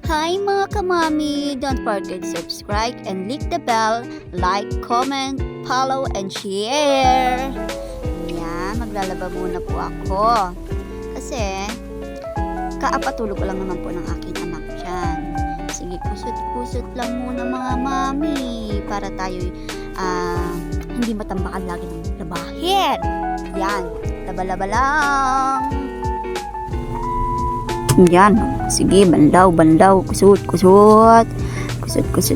Hi mga kamami! Don't forget to subscribe and click the bell, like, comment, follow, and share! Yan, maglalaba muna po ako. Kasi, kaapatulog ko lang naman po ng aking anak dyan. Sige, kusot-kusot lang muna mga mami para tayo hindi matambakan lagi ng labahin. Yan, laba-laba lang. Yan, sige, banlaw, kusot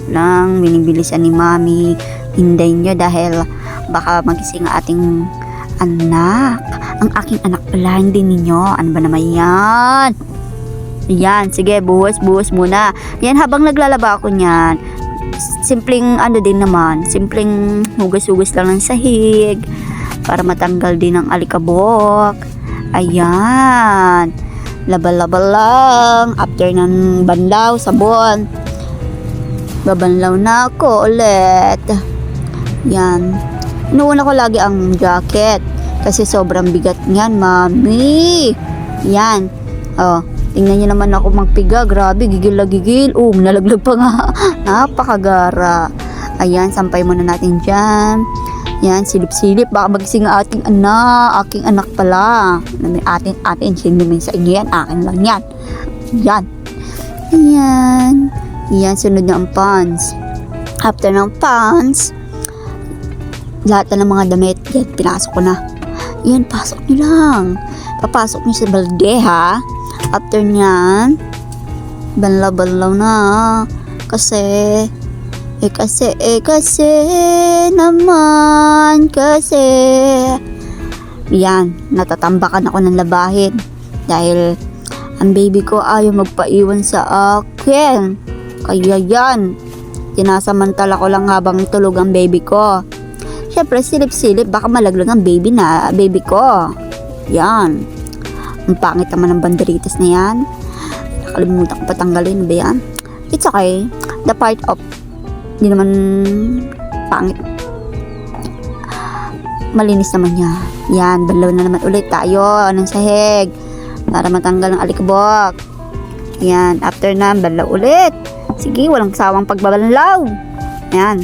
lang, binibilisan ni mami. Hindayin nyo dahil baka magising ang ating anak. Ang aking anak pala, hindi ninyo. Ano ba naman yan? Yan, sige, buhos muna. Yan, habang naglalaba ako niyan, simpleng din naman, simpleng hugas-hugas lang ng sahig para matanggal din ang alikabok. Ayan, laba-laba lang. After ng banlaw, sabon, babanlaw na ako ulit. Yan, inuuna ko lagi ang jacket kasi sobrang bigat niyan, mami. Yan, oh, tingnan nyo naman ako magpiga. Grabe, gigil na gigil. Nalaglag pa nga. Napakagara. Ayan, sampay muna natin dyan. Yan, silip-silip. Baka magising ang ating anak. Aking anak pala. Atin. Sino naman sa inyo yan? Akin lang yan. Yan. Ayan. Yan, sunod na ang pants. After ng pants, lahat na ng mga damit, yan, pinasok ko na. Yan, pasok nyo lang. Papasok nyo sa balde, ha? After nyan, banlaw na. Kasi yan, natatambakan ako ng labahin dahil ang baby ko ayaw magpaiwan sa akin. Kaya yan, tinasamantala ko lang habang tulog ang baby ko. Syempre, silip-silip, baka malaglag ang baby ko. Yan, ang pangit naman ng banderitas na yan. Nakalimutan ko patanggalin. Ba yan? It's okay. The part of, hindi naman pangit. Malinis naman niya. Yan, balaw na naman ulit tayo ng sahig para matanggal ang alikabok. Yan, after na, balaw ulit. Sige, walang sawang pagbabanlaw. Yan.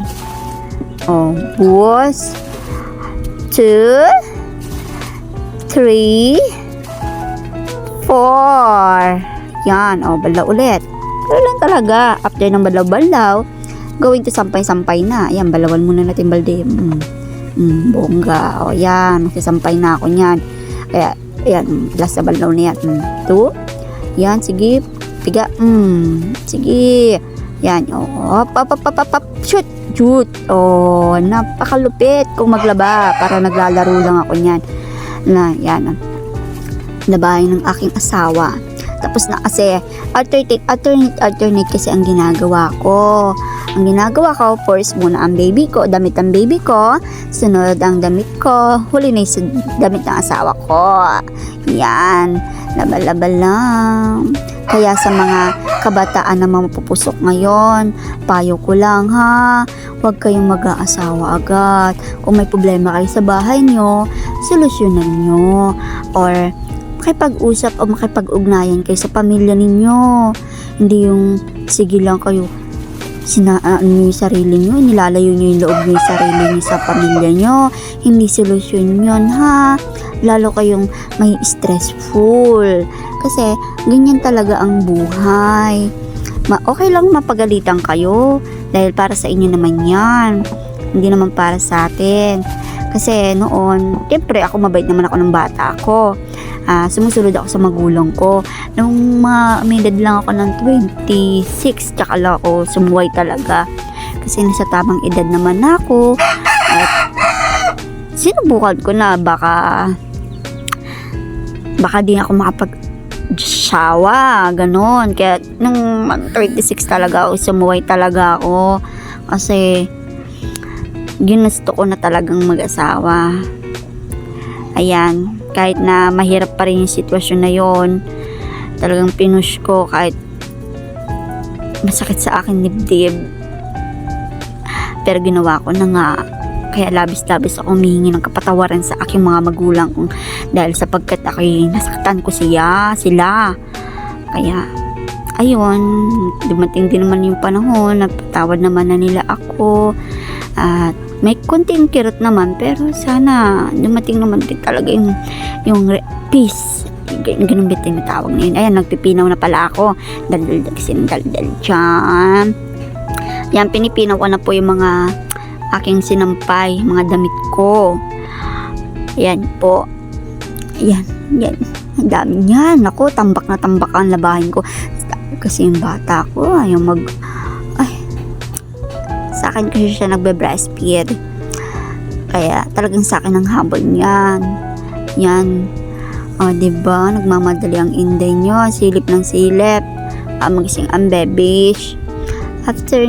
Oh, buwas. 2, 3, 4. Yan, balaw ulit. Pero lang talaga, after ng balaw-balaw, going to sampay-sampay na. Ayan, balawan muna natin balde. Bongga. Yan, magsasampay na ako niyan. Kaya, ayan, last na balaw na yan. 2. Yan, sige. Piga. Sige. Yan, shoot. Napakalupit kung maglaba. Para naglalaro lang ako niyan. Yan, labahin ng aking asawa. Tapos na kasi alternate kasi ang ginagawa ko. Ang ginagawa ko, first muna ang baby ko, damit ang baby ko, sunod ang damit ko, huli na yung damit ng asawa ko. Yan, laba-laba lang. Kaya sa mga kabataan na mapupusok ngayon, payo ko lang ha, huwag kayong mag-aasawa agad. Kung may problema kayo sa bahay nyo, solusyonan nyo. Or makipag-usap o makipag-ugnayan kayo sa pamilya ninyo. Hindi yung sige lang kayo yung sarili nyo, nilalayo nyo yung loob nyo yung sarili nyo sa pamilya nyo. Hindi solusyon yun, ha? Lalo kayong may stressful. Kasi ganyan talaga ang buhay. Okay lang mapagalitan kayo dahil para sa inyo naman yan. Hindi naman para sa atin. Kasi noon, siyempre ako mabait naman ako ng bata ako. Sumusunod ako sa magulang ko. Nung may edad lang ako ng 26, tsaka lang ako sumuway talaga. Kasi nasa tamang edad naman ako. At sinubukan ko na baka di ako makapag-sawa, ganon. Kaya nung 26 talaga ako, sumuway talaga ako. Kasi ginusto ko na talagang mag-asawa. Ayan, kahit na mahirap pa rin yung sitwasyon na yon, talagang pinush ko kahit masakit sa akin dibdib. Pero ginawa ko na nga. Kaya labis-labis ako humihingi ng kapatawaran sa aking mga magulang dahil sapagkat ako'y nasaktan ko sila. Kaya ayun, dumating din naman yung panahon, napatawad naman na nila ako. At may konting kirot naman, pero sana dumating naman din talaga yung peace. Ganun ba yung tawag na yun? Ayan, nagpipinaw na pala ako. Daldal dyan. Yan, pinipinaw ko na po yung mga aking sinampay, mga damit ko. Ayan po. Ayan. Ang dami niyan. Ako, tambak na tambak ang labahin ko. Kasi yung bata ko, ayaw sa akin kasi siya nagbe-breastfeed. Kaya talagang sa akin ang habol niyan. Yan. O, diba? Nagmamadali ang inday nyo. Silip ng silip. Magising ang bebish. After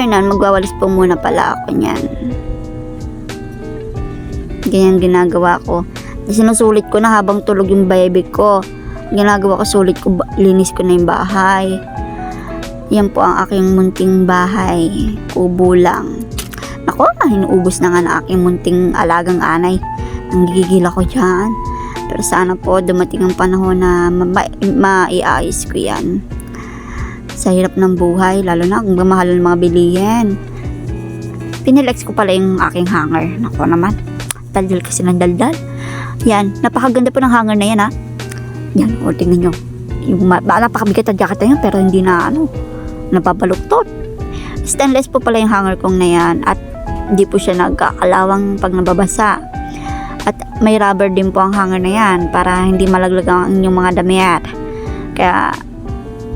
nan, magwawalis po muna pala ako niyan. Ganyan ginagawa ko. Sinusulit ko na habang tulog yung baby ko. Ginagawa ko, sulit ko, linis ko na yung bahay. Yan po ang aking munting bahay. Kubo lang. Ako, hinuubos na nga na aking munting alagang anay. Nanggigigil ako dyan. Pero sana po dumating ang panahon na maiayos ko yan. Sa hirap ng buhay, lalo na kung mamahal ng mga bilihin. Pinilex ko pala yung aking hanger. Nako naman, daldal kasi ng daldal. Yan, napakaganda po ng hanger na yan ha. Yan, o tingnan nyo. Napakabigat ang jacket na yan, pero hindi na nababaluktot. Stainless po pala yung hanger kong na yan. At hindi po siya nagkakalawang pag nababasa. At may rubber din po ang hanger na yan para hindi malaglag ang inyong mga damit. Kaya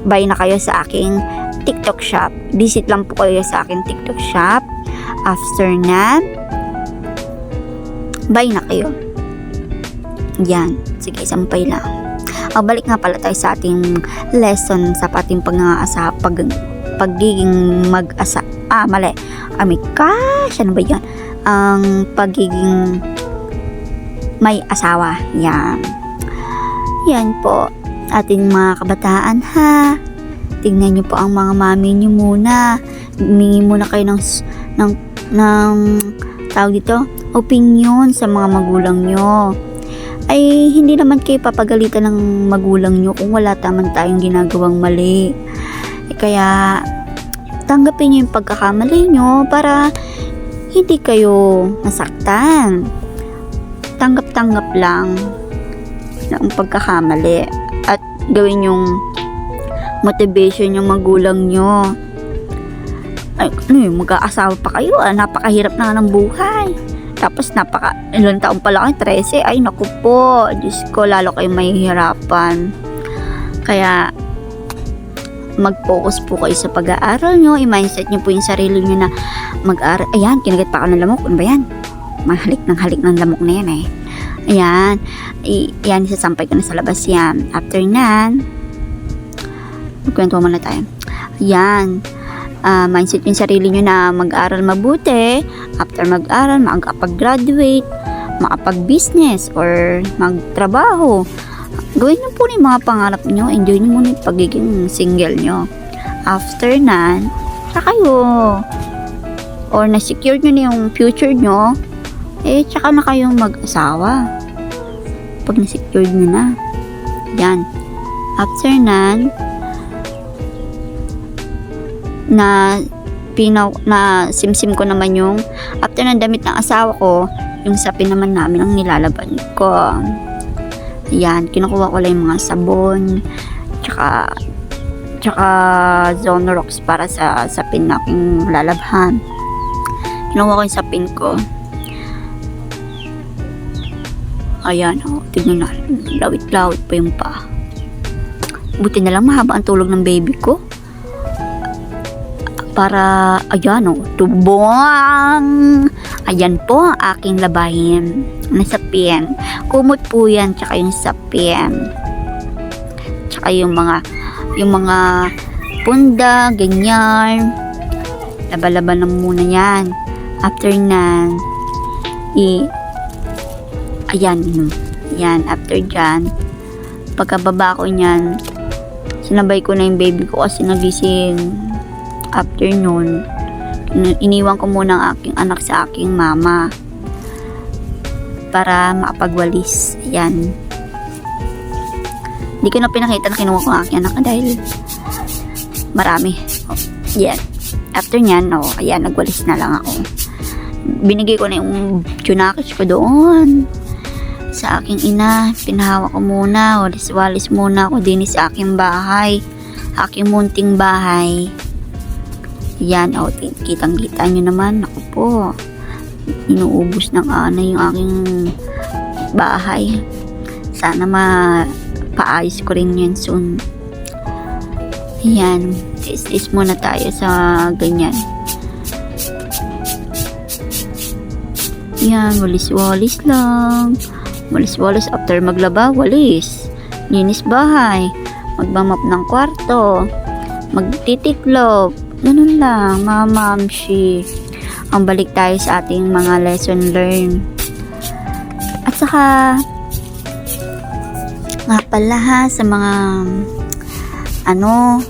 buy na kayo sa aking TikTok shop. Visit lang po kayo sa aking TikTok shop. After na, buy na kayo. Yan. Sige, sampay lang. Balik nga pala tayo sa ating lesson sa ating pagiging mag-asa. Mali. May gosh, ano ba yan? Ang pagiging may asawa. Yan. Yan po. Ating mga kabataan ha. Tignan nyo po ang mga mami nyo muna. Humingi muna kayo ng tawag dito, opinion sa mga magulang nyo. Ay hindi naman kayo papagalitan ng magulang nyo kung wala taman tayong ginagawang mali. Kaya tanggapin nyo yung pagkakamali nyo para hindi kayo nasaktan. Tanggap-tanggap lang ng pagkakamali at gawin yung motivation yung magulang nyo. Ay, mag-aasawa pa kayo, napakahirap na ng buhay. Tapos ilang taon pa lang kayo, 13, ay naku po, Diyos ko, lalo kayo mahihirapan. Kaya mag-focus po kayo sa pag-aaral nyo, i-mindset nyo po yung sarili nyo na mag-aaral. Ayan, kinagat pa ako ng lamok, ano ba yan? Halik ng lamok na yan eh. Ayan, yan, isasampay ko na sa labas yan. After nan, magkwento muna tayo. Ayan, mindset yung sarili nyo na mag-aral mabuti. After mag-aral, makapag-graduate, makapag-business or magtrabaho. Gawin nyo po yung mga pangarap nyo. Enjoy nyo muna yung pagiging single nyo. After nan, kayo or na-secure nyo na yung future nyo, tsaka na kayong mag-asawa. Pag na-secure nyo na. Yan. After nan, na simsim ko naman yung after ng damit ng asawa ko, yung sapin naman namin ang nilalaban ko. Yan, kinukuha ko lang yung mga sabon tsaka Zonrox para sa sapin na aking lalabhan. Kinuha ko yung sapin ko. Ayan, tignan na, lawit-lawit pa yung paa. Buti na lang mahaba ang tulog ng baby ko. Para, ayan tubong. Ayan po ang aking labahin na sapin. Kumot po yan, tsaka yung sapin. Tsaka yung mga punda, ganyan. Laba-laban na muna yan. After nan, ayan, after dyan, pagkababa ko nyan, sinabay ko na yung baby ko kasi nagising. After nun, iniwan ko muna ang aking anak sa aking mama. para makapagwalis. Ayan. Hindi ko na pinakita na kinuha ko ang aking anak dahil marami. Yan. After nyan, ayan, nagwalis na lang ako. Binigay ko na yung tsunakis ko doon sa aking ina. Pinahawak ko muna, walis-walis muna ako din sa aking bahay, aking munting bahay. Yan, kitang-kita nyo naman. Ako po, inuubos ng ana yung aking bahay. Sana paayos ko rin yun soon. Yan, is muna tayo sa ganyan. Yan, walis-walis lang. Walis-walis after maglaba, walis. Linis bahay. Magmamap ng kwarto. Magtitiklop. Ganun lang, mamamshi. Ang balik tayo sa ating mga lesson learned. At saka, nga pala ha, sa mga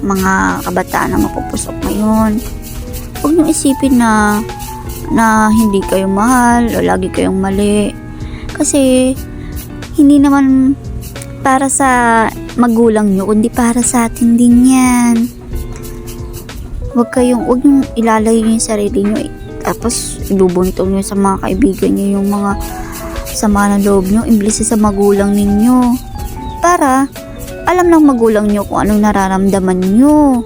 mga kabataan na mapupusok ngayon, huwag nyo isipin na hindi kayo mahal o lagi kayong mali. Kasi hindi naman para sa magulang nyo, kundi para sa atin din yan. Huwag nyo ilalayo yung sarili nyo, tapos ibubuntong nyo sa mga kaibigan nyo yung mga sama ng loob nyo, imblis sa magulang ninyo. Para alam ng magulang nyo kung anong nararamdaman nyo.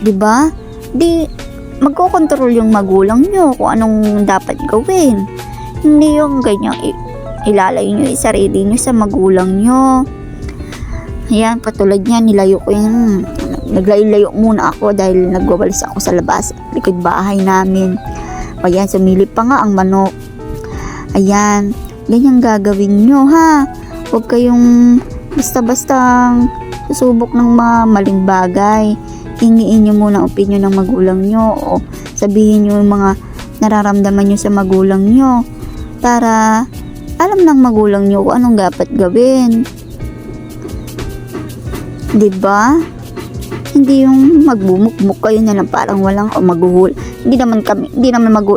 Diba? Di magkokontrol yung magulang nyo kung anong dapat gawin. Hindi yung ganyan ilalayo nyo yung sarili nyo sa magulang nyo. Ayan, katulad yan, nilayo ko yung naglayo muna ako dahil nagwawalis ako sa labas, likod bahay namin. Ayan, sumilip pa nga ang manok. Ayan, ganyan gagawin nyo ha. Huwag kayong basta-bastang susubok ng mga maling bagay. Hingiin nyo muna opinion ng magulang nyo o sabihin nyo yung mga nararamdaman nyo sa magulang nyo para alam ng magulang nyo kung anong dapat gawin. Diba? Hindi yung magbumukmuk kayo na lang parang walang maguhul. Hindi naman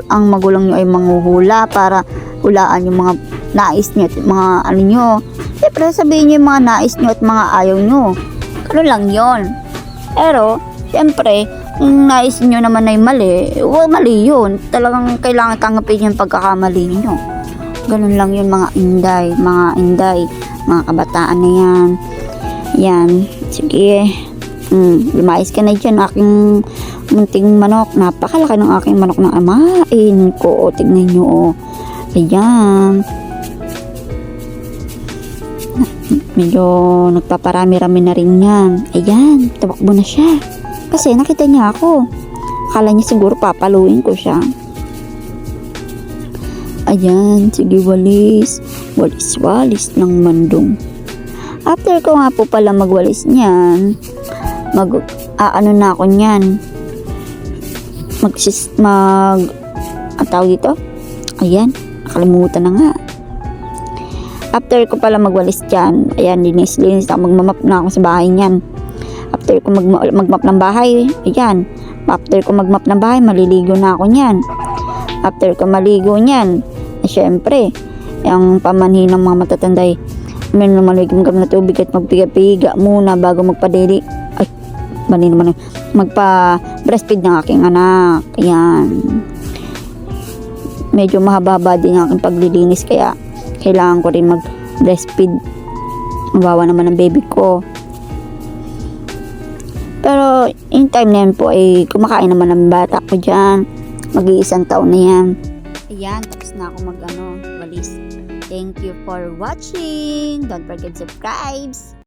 ang magulang nyo ay manghuhula para hulaan yung mga nais nyo at mga nyo. Siyempre, sabihin nyo yung mga nais nyo at mga ayaw nyo. Ano lang yon. Pero, siyempre, kung nais nyo naman ay mali, mali yun. Talagang kailangan tanggapin yung pagkakamali nyo. Ganun lang yun, mga inday, mga kabataan na yan. Yan, sige. Lumayas ka na dyan, aking munting manok. Napakalaki ng aking manok na amain ko. Tignan nyo, ayan. Medyo nagpaparami-rami na rin yan. Ayan, tumakbo na siya. Kasi nakita niya ako. Akala niya siguro papaluin ko siya. Ayan, sige walis. Walis-walis ng mandong. After ko nga po pala magwalis niyan, na ako niyan. Ang tawag dito? Ayan, nakalimutan na nga. After ko pala magwalis dyan, ayan, linis ako, magmamap na ako sa bahay niyan. After ko magmap ng bahay, ayan, after ko magmap ng bahay, maliligo na ako niyan. After ko maligo niyan, syempre, yung pamanhin ng mga matatanday, maligim kami na tubig at magpiga-piga muna bago magpadili. Ay, mali naman, magpa-breastfeed ng aking anak. Ayan. Medyo mahaba din ang aking paglilinis, kaya kailangan ko rin mag-breastfeed. Mabawa naman ang baby ko. Pero, in time na yan po, ay kumakain naman ang bata ko dyan. Mag-iisang taon na yan. Ayan, tapos na ako walis. Thank you for watching. Don't forget to subscribe.